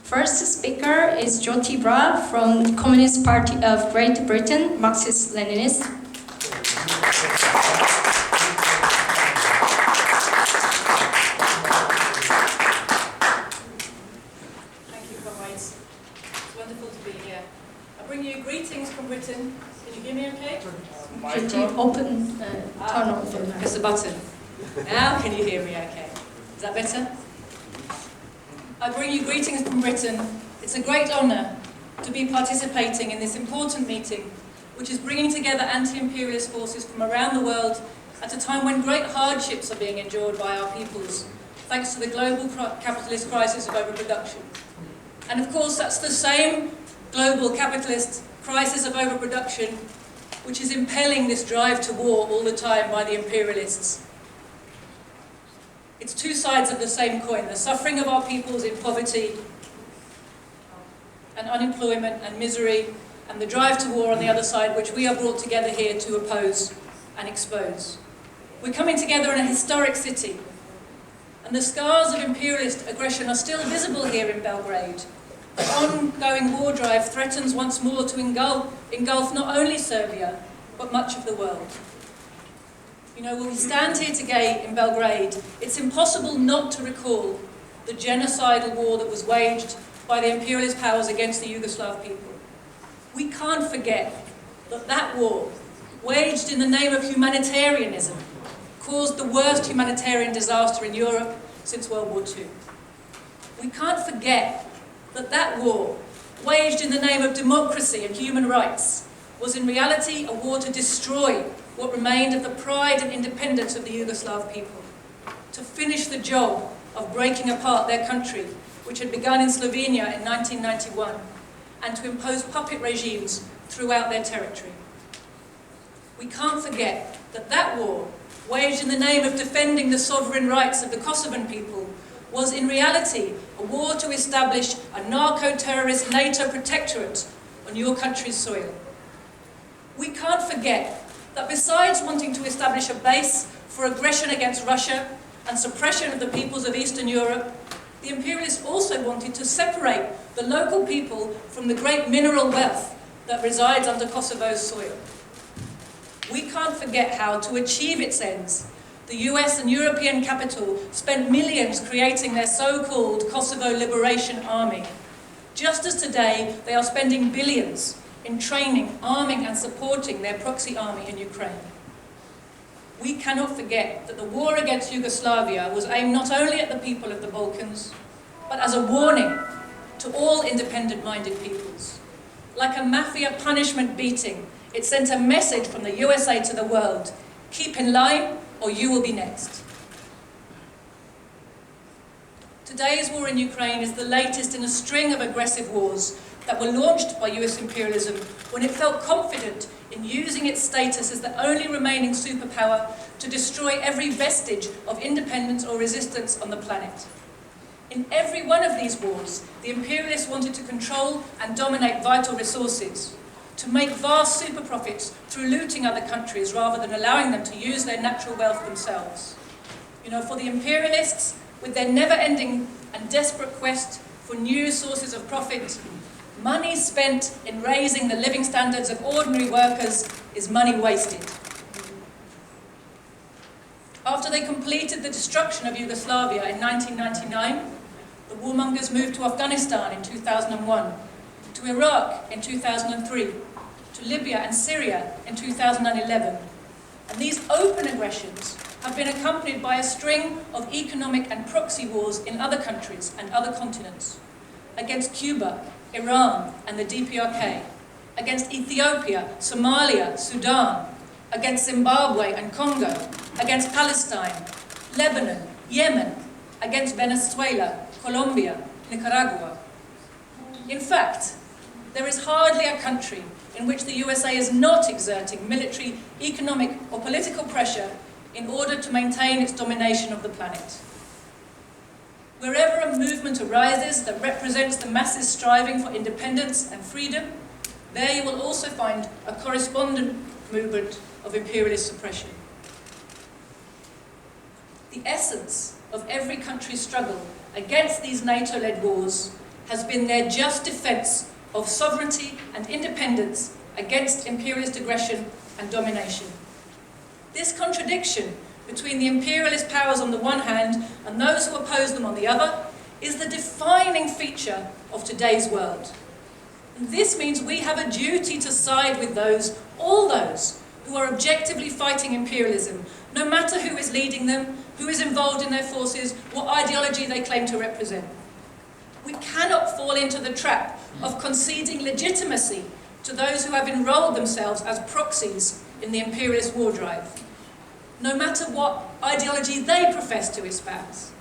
First speaker is Joti Brar from the Communist Party of Great Britain, Marxist-Leninist. Thank you, comrades. It's wonderful to be here. I bring you greetings from Britain. Can you hear me okay? Joti, open, turn on the Press the button. Now can you hear me okay? Is that better? I bring you greetings from Britain. It's a great honour to be participating in this important meeting, which is bringing together anti-imperialist forces from around the world at a time when great hardships are being endured by our peoples, thanks to the global capitalist crisis of overproduction. And of course, that's the same global capitalist crisis of overproduction which is impelling this drive to war all the time by the imperialists. It's two sides of the same coin, the suffering of our peoples in poverty and unemployment and misery, and the drive to war on the other side, which we are brought together here to oppose and expose. We're coming together in a historic city, and the scars of imperialist aggression are still visible here in Belgrade. The ongoing war drive threatens once more to engulf not only Serbia, but much of the world. You know, when we stand here today in Belgrade, it's impossible not to recall the genocidal war that was waged by the imperialist powers against the Yugoslav people. We can't forget that that war, waged in the name of humanitarianism, caused the worst humanitarian disaster in Europe since World War II. We can't forget that that war, waged in the name of democracy and human rights, was in reality a war to destroy what remained of the pride and independence of the Yugoslav people, to finish the job of breaking apart their country, which had begun in Slovenia in 1991, and to impose puppet regimes throughout their territory. We can't forget that that war, waged in the name of defending the sovereign rights of the Kosovan people, was in reality a war to establish a narco-terrorist NATO protectorate on your country's soil. We can't forget that besides wanting to establish a base for aggression against Russia and suppression of the peoples of Eastern Europe, the imperialists also wanted to separate the local people from the great mineral wealth that resides under Kosovo's soil. We can't forget how, to achieve its ends, the US and European capital spent millions creating their so-called Kosovo Liberation Army, just as today they are spending billions in training, arming and supporting their proxy army in Ukraine. We cannot forget that the war against Yugoslavia was aimed not only at the people of the Balkans, but as a warning to all independent-minded peoples. Like a mafia punishment beating, it sent a message from the USA to the world: keep in line or you will be next. Today's war in Ukraine is the latest in a string of aggressive wars that were launched by US imperialism when it felt confident in using its status as the only remaining superpower to destroy every vestige of independence or resistance on the planet. In every one of these wars, the imperialists wanted to control and dominate vital resources, to make vast super profits through looting other countries rather than allowing them to use their natural wealth themselves. You know, for the imperialists, with their never-ending and desperate quest for new sources of profit, money spent in raising the living standards of ordinary workers is money wasted. After they completed the destruction of Yugoslavia in 1999, the warmongers moved to Afghanistan in 2001, to Iraq in 2003, to Libya and Syria in 2011. And these open aggressions have been accompanied by a string of economic and proxy wars in other countries and other continents, against Cuba, Iran and the DPRK, against Ethiopia, Somalia, Sudan, against Zimbabwe and Congo, against Palestine, Lebanon, Yemen, against Venezuela, Colombia, Nicaragua. In fact, there is hardly a country in which the USA is not exerting military, economic or political pressure in order to maintain its domination of the planet. Wherever a movement arises that represents the masses striving for independence and freedom, there you will also find a correspondent movement of imperialist suppression. The essence of every country's struggle against these NATO-led wars has been their just defence of sovereignty and independence against imperialist aggression and domination. This contradiction between the imperialist powers on the one hand and those who oppose them on the other is the defining feature of today's world. And this means we have a duty to side with those, all those, who are objectively fighting imperialism, no matter who is leading them, who is involved in their forces, what ideology they claim to represent. We cannot fall into the trap of conceding legitimacy to those who have enrolled themselves as proxies in the imperialist war drive, no matter what ideology they profess to espouse.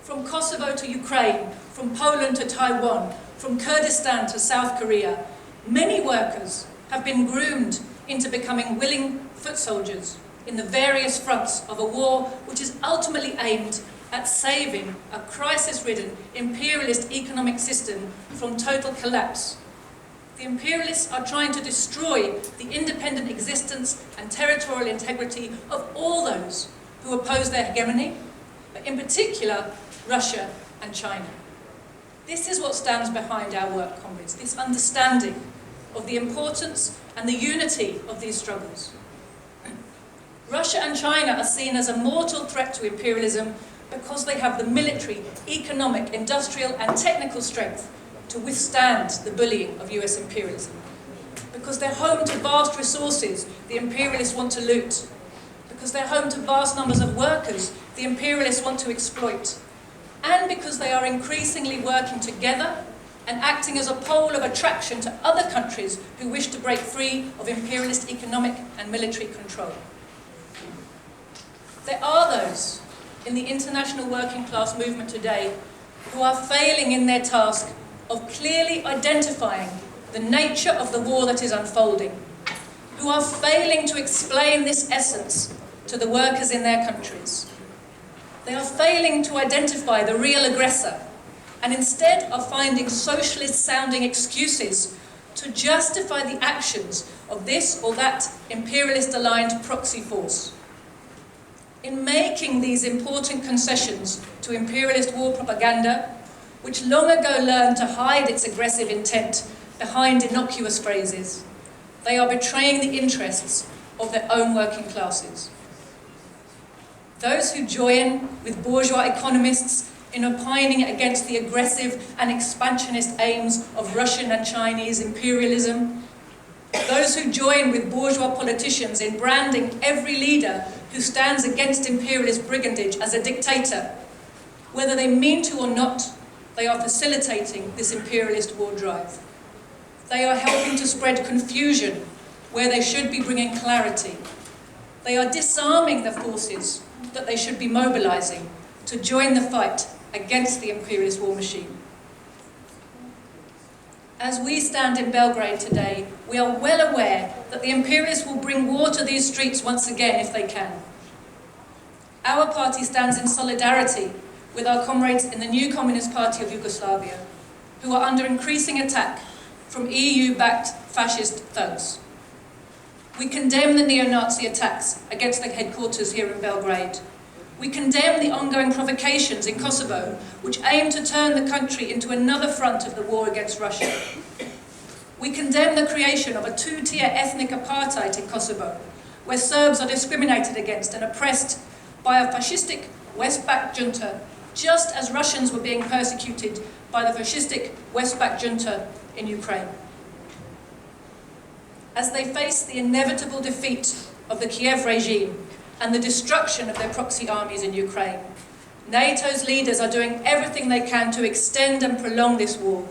From Kosovo to Ukraine, from Poland to Taiwan, from Kurdistan to South Korea, many workers have been groomed into becoming willing foot soldiers in the various fronts of a war which is ultimately aimed at saving a crisis-ridden imperialist economic system from total collapse. The imperialists are trying to destroy the independent existence and territorial integrity of all those who oppose their hegemony, but in particular, Russia and China. This is what stands behind our work, comrades, this understanding of the importance and the unity of these struggles. Russia and China are seen as a mortal threat to imperialism because they have the military, economic, industrial and technical strength to withstand the bullying of US imperialism. Because they're home to vast resources the imperialists want to loot. Because they're home to vast numbers of workers the imperialists want to exploit. And because they are increasingly working together and acting as a pole of attraction to other countries who wish to break free of imperialist economic and military control. There are those in the international working class movement today who are failing in their task of clearly identifying the nature of the war that is unfolding, who are failing to explain this essence to the workers in their countries. They are failing to identify the real aggressor and instead are finding socialist-sounding excuses to justify the actions of this or that imperialist-aligned proxy force. In making these important concessions to imperialist war propaganda, which long ago learned to hide its aggressive intent behind innocuous phrases, they are betraying the interests of their own working classes. Those who join with bourgeois economists in opining against the aggressive and expansionist aims of Russian and Chinese imperialism, those who join with bourgeois politicians in branding every leader who stands against imperialist brigandage as a dictator, whether they mean to or not, they are facilitating this imperialist war drive. They are helping to spread confusion where they should be bringing clarity. They are disarming the forces that they should be mobilizing to join the fight against the imperialist war machine. As we stand in Belgrade today, we are well aware that the imperialists will bring war to these streets once again if they can. Our party stands in solidarity with our comrades in the new Communist Party of Yugoslavia, who are under increasing attack from EU-backed fascist thugs. We condemn the neo-Nazi attacks against the headquarters here in Belgrade. We condemn the ongoing provocations in Kosovo, which aim to turn the country into another front of the war against Russia. We condemn the creation of a two-tier ethnic apartheid in Kosovo, where Serbs are discriminated against and oppressed by a fascistic West-backed junta, just as Russians were being persecuted by the fascistic West-backed junta in Ukraine. As they face the inevitable defeat of the Kiev regime and the destruction of their proxy armies in Ukraine, NATO's leaders are doing everything they can to extend and prolong this war.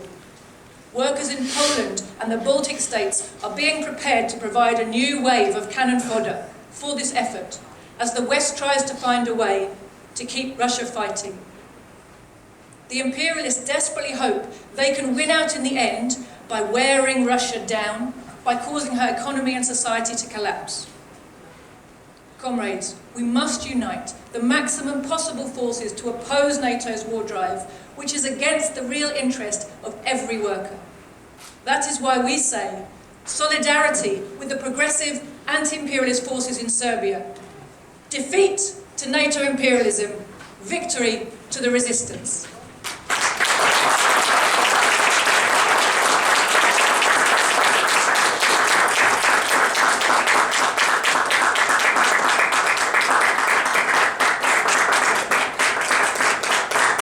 Workers in Poland and the Baltic states are being prepared to provide a new wave of cannon fodder for this effort, as the West tries to find a way to keep Russia fighting. The imperialists desperately hope they can win out in the end by wearing Russia down, by causing her economy and society to collapse. Comrades, we must unite the maximum possible forces to oppose NATO's war drive, which is against the real interest of every worker. That is why we say solidarity with the progressive anti-imperialist forces in Serbia, defeat to NATO imperialism, victory to the resistance.